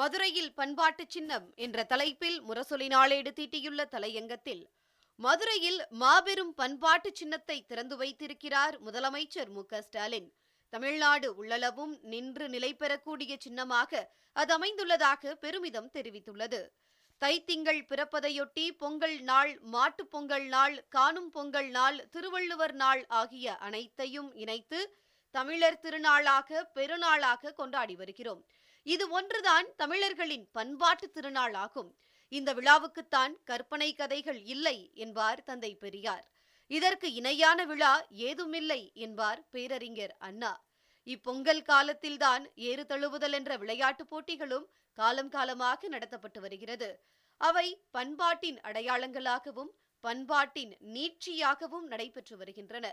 மதுரையில் பண்பாட்டு சின்னம் என்ற தலைப்பில் முரசொலி நாளேடு தீட்டியுள்ள தலையங்கத்தில் மதுரையில் மாபெரும் பண்பாட்டு சின்னத்தை திறந்து வைத்திருக்கிறார் முதலமைச்சர் மு.க.ஸ்டாலின். தமிழ்நாடு உள்ளளவும் நின்று நிலை பெறக்கூடிய சின்னமாக அது அமைந்துள்ளதாக பெருமிதம் தெரிவித்துள்ளது. தைத்திங்கள் பிறப்பதையொட்டி பொங்கல் நாள், மாட்டுப் பொங்கல் நாள், காணும் பொங்கல் நாள், திருவள்ளுவர் நாள் ஆகிய அனைத்தையும் இணைத்து தமிழர் திருநாளாக பெருநாளாக கொண்டாடி வருகிறோம். இது ஒன்றுதான் தமிழர்களின் பண்பாட்டு திருநாள் ஆகும். இந்த விழாவுக்குத்தான் கற்பனை கதைகள் இல்லை என்பார் தந்தை பெரியார். இதற்கு இணையான விழா ஏதுமில்லை என்பார் பேரறிஞர் அண்ணா. இப்பொங்கல் காலத்தில்தான் ஏறு தழுவுதல் என்ற விளையாட்டுப் போட்டிகளும் காலம் காலமாக நடத்தப்பட்டு வருகிறது. அவை பண்பாட்டின் அடையாளங்களாகவும் பண்பாட்டின் நீட்சியாகவும் நடைபெற்று வருகின்றன.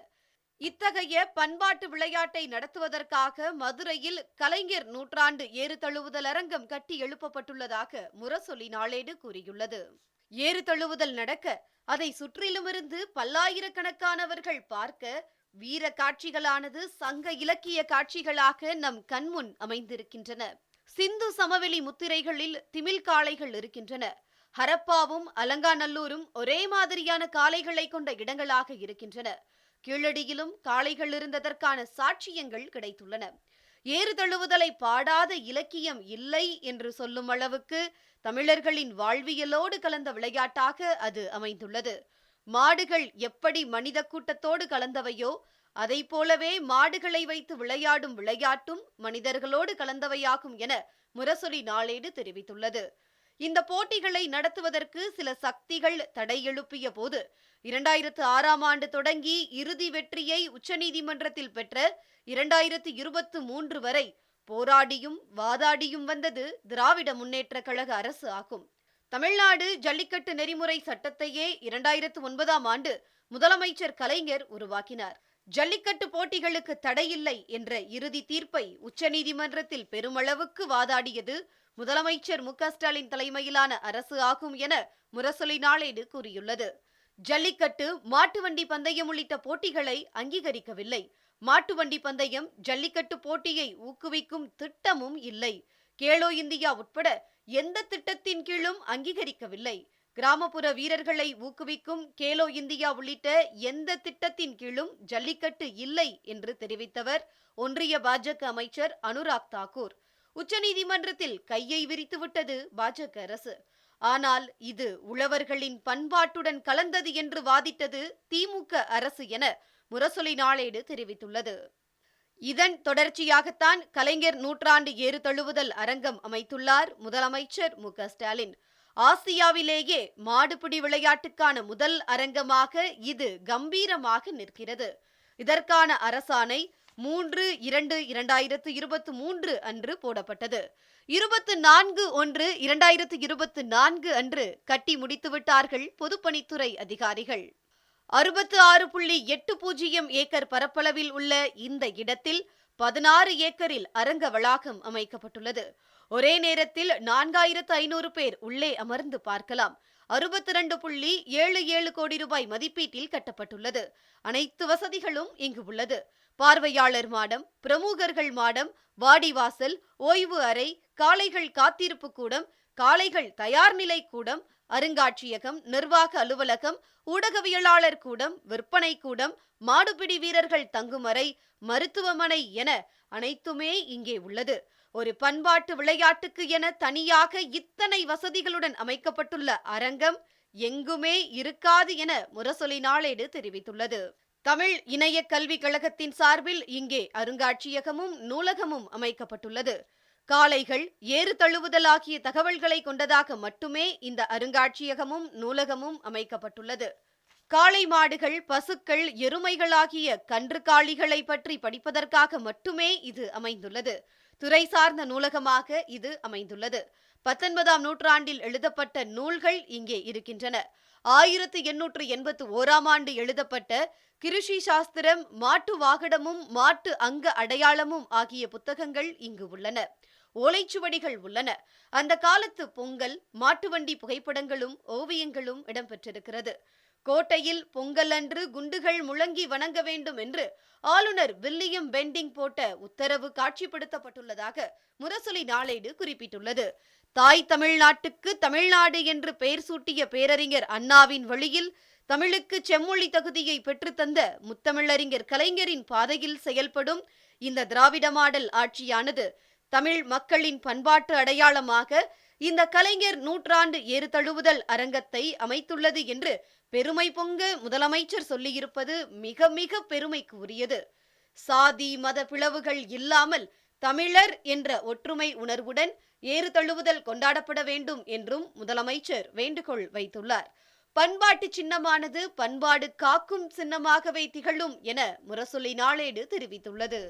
இத்தகைய பண்பாட்டு விளையாட்டை நடத்துவதற்காக மதுரையில் கலைஞர் நூற்றாண்டு ஏறு தழுவுதல் அரங்கம் கட்டி எழுப்பப்பட்டுள்ளதாக முரசொலி நாளேடு கூறியுள்ளது. ஏறு தழுவுதல் நடக்க அதை சுற்றிலுமிருந்து பல்லாயிரக்கணக்கானவர்கள் பார்க்க வீர காட்சிகளானது சங்க இலக்கிய காட்சிகளாக நம் கண்முன் அமைந்திருக்கின்றன. சிந்து சமவெளி முத்திரைகளில் திமில் காளைகள் இருக்கின்றன. ஹரப்பாவும் அலங்காநல்லூரும் ஒரே மாதிரியான காளைகளை கொண்ட இடங்களாக இருக்கின்றன. கீழடியிலும் காளைகள் இருந்ததற்கான சாட்சியங்கள் கிடைத்துள்ளன. ஏறு தழுவுதலை பாடாத இலக்கியம் இல்லை என்று சொல்லும் அளவுக்கு தமிழர்களின் வாழ்வியலோடு கலந்த விளையாட்டாக அது அமைந்துள்ளது. மாடுகள் எப்படி மனித கூட்டத்தோடு கலந்தவையோ அதை போலவே மாடுகளை வைத்து விளையாடும் விளையாட்டும் மனிதர்களோடு கலந்தவையாகும் என முரசொலி நாளேடு தெரிவித்துள்ளது. இந்த போட்டிகளை நடத்துவதற்கு சில சக்திகள் தடை எழுப்பிய போது 2006ஆம் ஆண்டு தொடங்கி இறுதி வெற்றியை உச்சநீதிமன்றத்தில் பெற்ற 2023 வரை போராடியும் வாதாடியும் வந்தது திராவிட முன்னேற்ற கழக அரசு ஆகும். தமிழ்நாடு ஜல்லிக்கட்டு நெறிமுறை சட்டத்தையே 2009ஆம் ஆண்டு முதலமைச்சர் கலைஞர் உருவாக்கினார். ஜல்லிக்கட்டு போட்டிகளுக்கு தடையில்லை என்ற இறுதி தீர்ப்பை உச்சநீதிமன்றத்தில் பெருமளவுக்கு வாதாடியது முதலமைச்சர் மு.க.ஸ்டாலின் தலைமையிலான அரசு ஆகும் என முரசொலி நாளேடு கூறியுள்ளது. ஜல்லிக்கட்டு, மாட்டு வண்டி பந்தயம் உள்ளிட்ட போட்டிகளை அங்கீகரிக்கவில்லை. மாட்டு வண்டி பந்தயம், ஜல்லிக்கட்டு போட்டியை ஊக்குவிக்கும் திட்டமும் இல்லை. கேலோ இந்தியா உட்பட எந்த திட்டத்தின் கீழும் அங்கீகரிக்கவில்லை. கிராமப்புற வீரர்களை ஊக்குவிக்கும் கேலோ இந்தியா உள்ளிட்ட எந்த திட்டத்தின் கீழும் ஜல்லிக்கட்டு இல்லை என்று தெரிவித்தவர் ஒன்றிய பாஜக அமைச்சர் அனுராக் தாக்கூர். உச்சநீதிமன்றத்தில் கையை விரித்துவிட்டது பாஜக அரசு. ஆனால் இது உழவர்களின் பண்பாட்டுடன் கலந்தது என்று வாதிட்டது திமுக அரசு என முரசொலி நாளேடு தெரிவித்துள்ளது. இதன் தொடர்ச்சியாகத்தான் கலைஞர் நூற்றாண்டு ஏறு தழுவுதல் அரங்கம் அமைத்துள்ளார் முதலமைச்சர் மு.க.ஸ்டாலின். ஆசியாவிலேயே மாடுபிடி விளையாட்டுக்கான முதல் அரங்கமாக இது கம்பீரமாக நிற்கிறது. இதற்கான அரசாணை 3/2/2023 அன்று போடப்பட்டது. 24/1/2024 அன்று கட்டி முடித்துவிட்டார்கள் பொதுப்பணித்துறை அதிகாரிகள். 66.80 ஏக்கர் பரப்பளவில் உள்ள இந்த இடத்தில் 16 ஏக்கரில் அரங்க வளாகம் அமைக்கப்பட்டுள்ளது. ஒரே நேரத்தில் 4500 பேர் உள்ளே அமர்ந்து பார்க்கலாம். 62.77 கோடி ரூபாய் மதிப்பீட்டில் கட்டப்பட்டுள்ளது. அனைத்து வசதிகளும் இங்கு உள்ளது. பார்வையாளர் மாடம், பிரமுகர்கள் மாடம், வாடிவாசல், ஓய்வு அறை, காளைகள் காத்திருப்பு கூடம், காளைகள் தயார்நிலை கூடம், அருங்காட்சியகம், நிர்வாக அலுவலகம், ஊடகவியலாளர் கூடம், விற்பனை கூடம், மாடுபிடி வீரர்கள் தங்குமறை, மருத்துவமனை என அனைத்துமே இங்கே உள்ளது. ஒரு பண்பாட்டு விளையாட்டுக்கு என தனியாக இத்தனை வசதிகளுடன் அமைக்கப்பட்டுள்ள அரங்கம் எங்குமே இருக்காது என முரசொலி நாளேடு தெரிவித்துள்ளது. தமிழ் இணைய கல்விக் கழகத்தின் சார்பில் இங்கே அருங்காட்சியகமும் நூலகமும் அமைக்கப்பட்டுள்ளது. காளைகள், ஏறு தழுவுதல் ஆகிய தகவல்களை கொண்டதாக மட்டுமே இந்த அருங்காட்சியகமும் நூலகமும் அமைக்கப்பட்டுள்ளது. காளை மாடுகள், பசுக்கள், எருமைகள் ஆகிய கன்று காளிகளை பற்றி படிப்பதற்காக மட்டுமே இது அமைந்துள்ளது. துறை சார்ந்த நூலகமாக இது அமைந்துள்ளது. 19ஆம் நூற்றாண்டில் எழுதப்பட்ட நூல்கள் இங்கே இருக்கின்றன. 1881ஆம் ஆண்டு எழுதப்பட்ட கிருஷி சாஸ்திரம், மாட்டு வாகடமும் மாட்டு அங்க அடையாளமும் ஆகிய புத்தகங்கள் இங்கு உள்ளன. ஓலைச்சுவடிகள் உள்ளன. அந்த காலத்து பொங்கல், மாட்டு வண்டி புகைப்படங்களும் ஓவியங்களும் இடம்பெற்றிருக்கிறது. கோட்டையில் பொங்கல் அன்று குண்டுகள் முழங்கி வணங்க வேண்டும் என்று ஆளுநர் வில்லியம் பெண்டிங் போட்ட உத்தரவு காட்சிப்படுத்தப்பட்டுள்ளதாக முரசொலி நாளேடு குறிப்பிட்டுள்ளது. தாய் தமிழ்நாட்டுக்கு தமிழ்நாடு என்று பெயர் சூட்டிய பேரறிஞர் அண்ணாவின் வழியில் தமிழுக்கு செம்மொழி தகுதியை பெற்றுத்தந்த முத்தமிழறிஞர் கலைஞரின் பாதையில் செயல்படும் இந்த திராவிட மாடல் ஆட்சியானது தமிழ் மக்களின் பண்பாட்டு அடையாளமாக இந்த கலைஞர் நூற்றாண்டு ஏறுதழுவுதல் அரங்கத்தை அமைத்துள்ளது என்று பெருமை பொங்க முதலமைச்சர் சொல்லியிருப்பது மிக மிக பெருமைக்கு உரியது. சாதி மத பிளவுகள் இல்லாமல் தமிழர் என்ற ஒற்றுமை உணர்வுடன் ஏறுதழுவுதல் கொண்டாடப்பட வேண்டும் என்றும் முதலமைச்சர் வேண்டுகோள் வைத்துள்ளார். பண்பாட்டு சின்னமானது பண்பாடு காக்கும் சின்னமாகவே திகழும் என முரசொலி நாளேடு தெரிவித்துள்ளது.